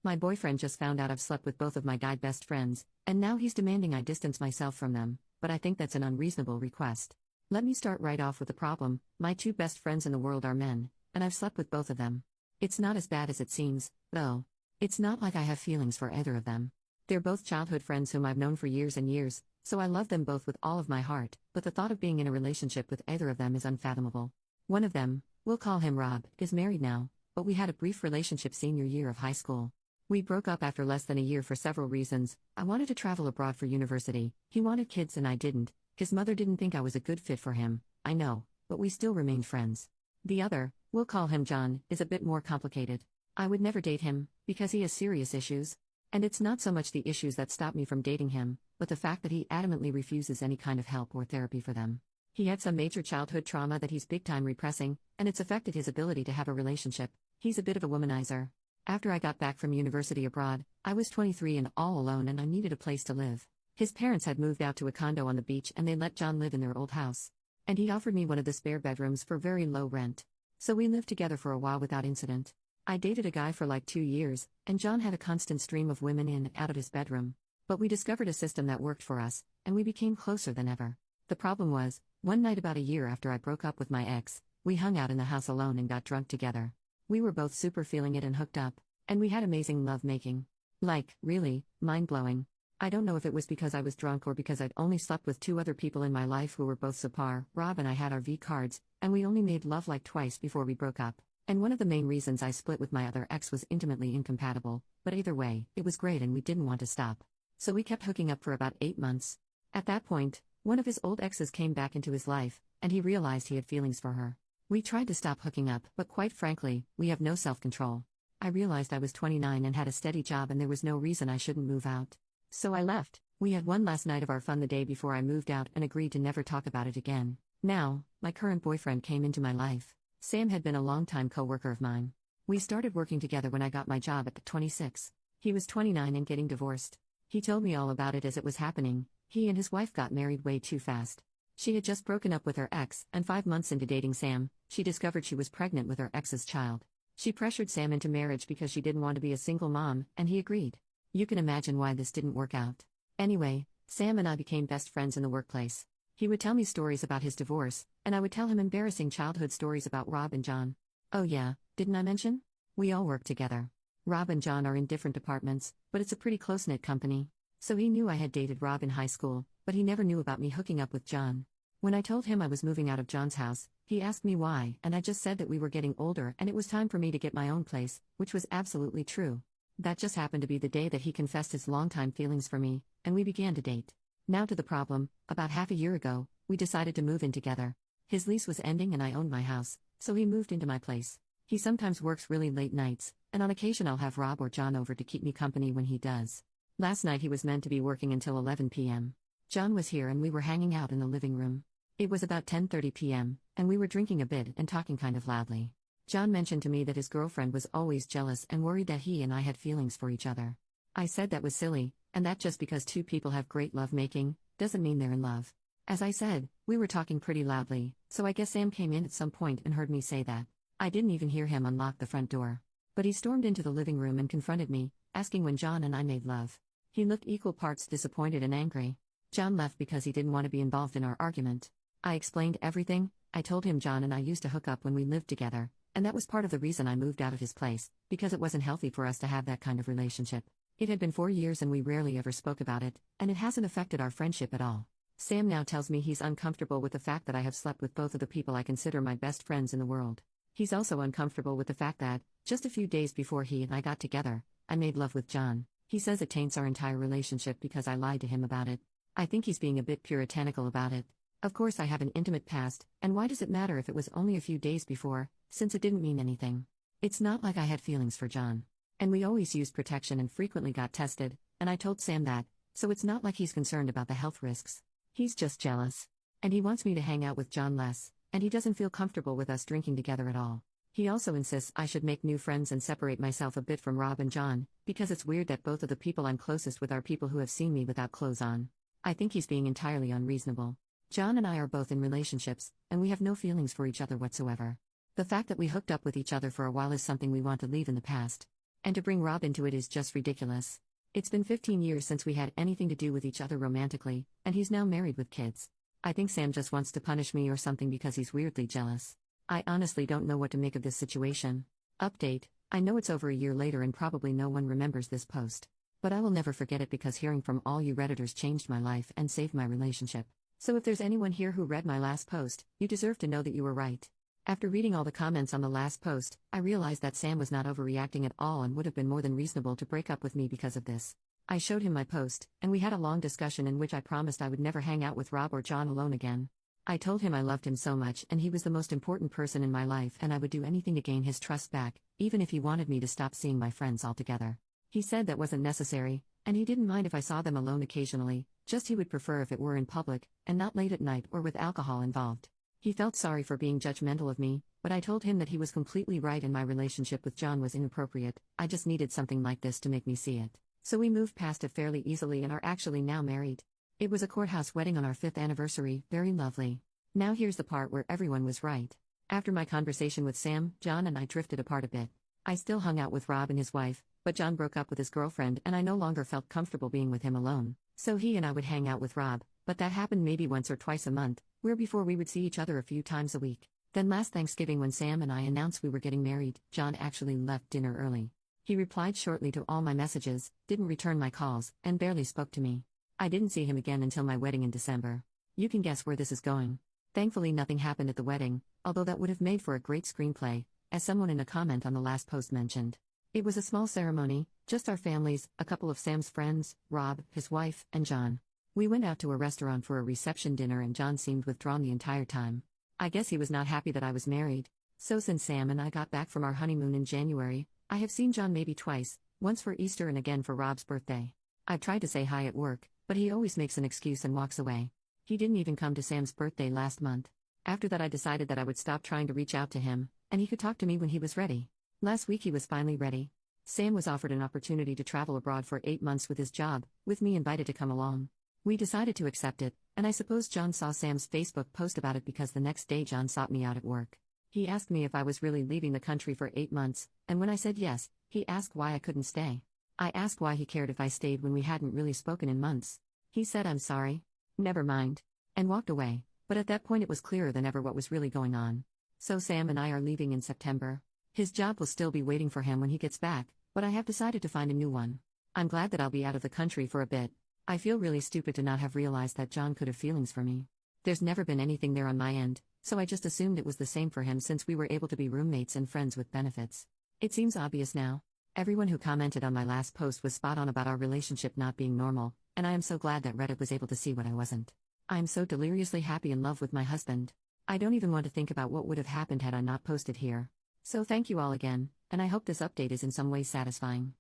My boyfriend just found out I've slept with both of my guy best friends, and now he's demanding I distance myself from them, but I think that's an unreasonable request. Let me start right off with the problem. My two best friends in the world are men, and I've slept with both of them. It's not as bad as it seems, though. It's not like I have feelings for either of them. They're both childhood friends whom I've known for years and years, so I love them both with all of my heart, but the thought of being in a relationship with either of them is unfathomable. One of them, we'll call him Rob, is married now, but we had a brief relationship senior year of high school. We broke up after less than a year for several reasons. I wanted to travel abroad for university, he wanted kids and I didn't, his mother didn't think I was a good fit for him, I know, but we still remained friends. The other, we'll call him John, is a bit more complicated. I would never date him, because he has serious issues. And it's not so much the issues that stop me from dating him, but the fact that he adamantly refuses any kind of help or therapy for them. He had some major childhood trauma that he's big time repressing, and it's affected his ability to have a relationship. He's a bit of a womanizer. After I got back from university abroad, I was 23 and all alone and I needed a place to live. His parents had moved out to a condo on the beach and they let John live in their old house. And he offered me one of the spare bedrooms for very low rent. So we lived together for a while without incident. I dated a guy for like 2 years, and John had a constant stream of women in and out of his bedroom. But we discovered a system that worked for us, and we became closer than ever. The problem was, one night about a year after I broke up with my ex, we hung out in the house alone and got drunk together. We were both super feeling it and hooked up, and we had amazing love making. Like, really, mind-blowing. I don't know if it was because I was drunk or because I'd only slept with 2 other people in my life who were both subpar. Rob and I had our V cards, and we only made love like twice before we broke up. And one of the main reasons I split with my other ex was intimately incompatible, but either way, it was great and we didn't want to stop. So we kept hooking up for about 8 months. At that point, one of his old exes came back into his life, and he realized he had feelings for her. We tried to stop hooking up, but quite frankly, we have no self-control. I realized I was 29 and had a steady job and there was no reason I shouldn't move out. So I left. We had one last night of our fun the day before I moved out and agreed to never talk about it again. Now, my current boyfriend came into my life. Sam had been a long-time co-worker of mine. We started working together when I got my job at 26. He was 29 and getting divorced. He told me all about it as it was happening. He and his wife got married way too fast. She had just broken up with her ex, and 5 months into dating Sam, she discovered she was pregnant with her ex's child. She pressured Sam into marriage because she didn't want to be a single mom, and he agreed. You can imagine why this didn't work out. Anyway, Sam and I became best friends in the workplace. He would tell me stories about his divorce, and I would tell him embarrassing childhood stories about Rob and John. Oh yeah, didn't I mention? We all work together. Rob and John are in different departments, but it's a pretty close-knit company. So he knew I had dated Rob in high school, but he never knew about me hooking up with John. When I told him I was moving out of John's house, he asked me why, and I just said that we were getting older and it was time for me to get my own place, which was absolutely true. That just happened to be the day that he confessed his longtime feelings for me, and we began to date. Now to the problem. About half a year ago, we decided to move in together. His lease was ending and I owned my house, so he moved into my place. He sometimes works really late nights, and on occasion I'll have Rob or John over to keep me company when he does. Last night he was meant to be working until 11 p.m. John was here and we were hanging out in the living room. It was about 10:30 p.m., and we were drinking a bit and talking kind of loudly. John mentioned to me that his girlfriend was always jealous and worried that he and I had feelings for each other. I said that was silly, and that just because 2 people have great lovemaking, doesn't mean they're in love. As I said, we were talking pretty loudly, so I guess Sam came in at some point and heard me say that. I didn't even hear him unlock the front door. But he stormed into the living room and confronted me, asking when John and I made love. He looked equal parts disappointed and angry. John left because he didn't want to be involved in our argument. I explained everything. I told him John and I used to hook up when we lived together, and that was part of the reason I moved out of his place, because it wasn't healthy for us to have that kind of relationship. It had been 4 years and we rarely ever spoke about it, and it hasn't affected our friendship at all. Sam now tells me he's uncomfortable with the fact that I have slept with both of the people I consider my best friends in the world. He's also uncomfortable with the fact that, just a few days before he and I got together, I made love with John. He says it taints our entire relationship because I lied to him about it. I think he's being a bit puritanical about it. Of course I have an intimate past, and why does it matter if it was only a few days before, since it didn't mean anything? It's not like I had feelings for John. And we always used protection and frequently got tested, and I told Sam that, so it's not like he's concerned about the health risks. He's just jealous. And he wants me to hang out with John less, and he doesn't feel comfortable with us drinking together at all. He also insists I should make new friends and separate myself a bit from Rob and John, because it's weird that both of the people I'm closest with are people who have seen me without clothes on. I think he's being entirely unreasonable. John and I are both in relationships, and we have no feelings for each other whatsoever. The fact that we hooked up with each other for a while is something we want to leave in the past. And to bring Rob into it is just ridiculous. It's been 15 years since we had anything to do with each other romantically, and he's now married with kids. I think Sam just wants to punish me or something because he's weirdly jealous. I honestly don't know what to make of this situation. Update: I know it's over a year later and probably no one remembers this post. But I will never forget it because hearing from all you Redditors changed my life and saved my relationship. So if there's anyone here who read my last post, you deserve to know that you were right. After reading all the comments on the last post, I realized that Sam was not overreacting at all and would have been more than reasonable to break up with me because of this. I showed him my post, and we had a long discussion in which I promised I would never hang out with Rob or John alone again. I told him I loved him so much and he was the most important person in my life and I would do anything to gain his trust back, even if he wanted me to stop seeing my friends altogether. He said that wasn't necessary, and he didn't mind if I saw them alone occasionally, just he would prefer if it were in public, and not late at night or with alcohol involved. He felt sorry for being judgmental of me, but I told him that he was completely right and my relationship with John was inappropriate. I just needed something like this to make me see it. So we moved past it fairly easily and are actually now married. It was a courthouse wedding on our 5th anniversary, very lovely. Now here's the part where everyone was right. After my conversation with Sam, John and I drifted apart a bit. I still hung out with Rob and his wife, but John broke up with his girlfriend and I no longer felt comfortable being with him alone. So he and I would hang out with Rob, but that happened maybe once or twice a month, where before we would see each other a few times a week. Then last Thanksgiving when Sam and I announced we were getting married, John actually left dinner early. He replied shortly to all my messages, didn't return my calls, and barely spoke to me. I didn't see him again until my wedding in December. You can guess where this is going. Thankfully nothing happened at the wedding, although that would have made for a great screenplay, as someone in a comment on the last post mentioned. It was a small ceremony, just our families, a couple of Sam's friends, Rob, his wife, and John. We went out to a restaurant for a reception dinner and John seemed withdrawn the entire time. I guess he was not happy that I was married. So since Sam and I got back from our honeymoon in January, I have seen John maybe twice, once for Easter and again for Rob's birthday. I've tried to say hi at work, but he always makes an excuse and walks away. He didn't even come to Sam's birthday last month. After that I decided that I would stop trying to reach out to him, and he could talk to me when he was ready. Last week he was finally ready. Sam was offered an opportunity to travel abroad for 8 months with his job, with me invited to come along. We decided to accept it, and I suppose John saw Sam's Facebook post about it because the next day John sought me out at work. He asked me if I was really leaving the country for 8 months, and when I said yes, he asked why I couldn't stay. I asked why he cared if I stayed when we hadn't really spoken in months. He said I'm sorry. Never mind. And walked away, but at that point it was clearer than ever what was really going on. So Sam and I are leaving in September. His job will still be waiting for him when he gets back, but I have decided to find a new one. I'm glad that I'll be out of the country for a bit. I feel really stupid to not have realized that John could have feelings for me. There's never been anything there on my end, so I just assumed it was the same for him since we were able to be roommates and friends with benefits. It seems obvious now. Everyone who commented on my last post was spot on about our relationship not being normal, and I am so glad that Reddit was able to see what I wasn't. I am so deliriously happy in love with my husband. I don't even want to think about what would have happened had I not posted here. So thank you all again, and I hope this update is in some way satisfying.